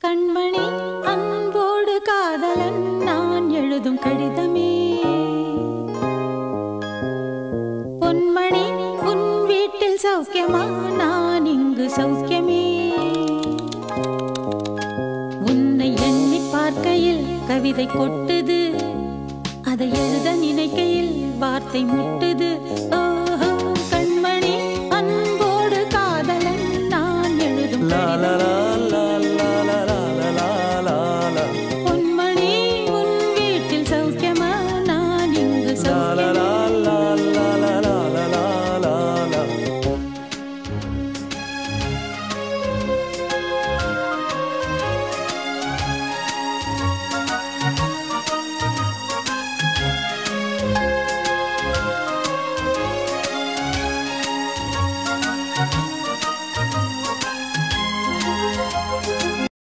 கண்மணி அன்போடு காதலன் நான் எழுதும் கடிதமே. பொன்மணி உன் வீட்டில் சௌக்கியமா, நான் இங்கு சௌக்கியமே. உன்னை எண்ணி பார்க்கையில் கவிதை கொட்டுது, அதை எழுத நினைக்கையில் வார்த்தை முட்டுது. ஓ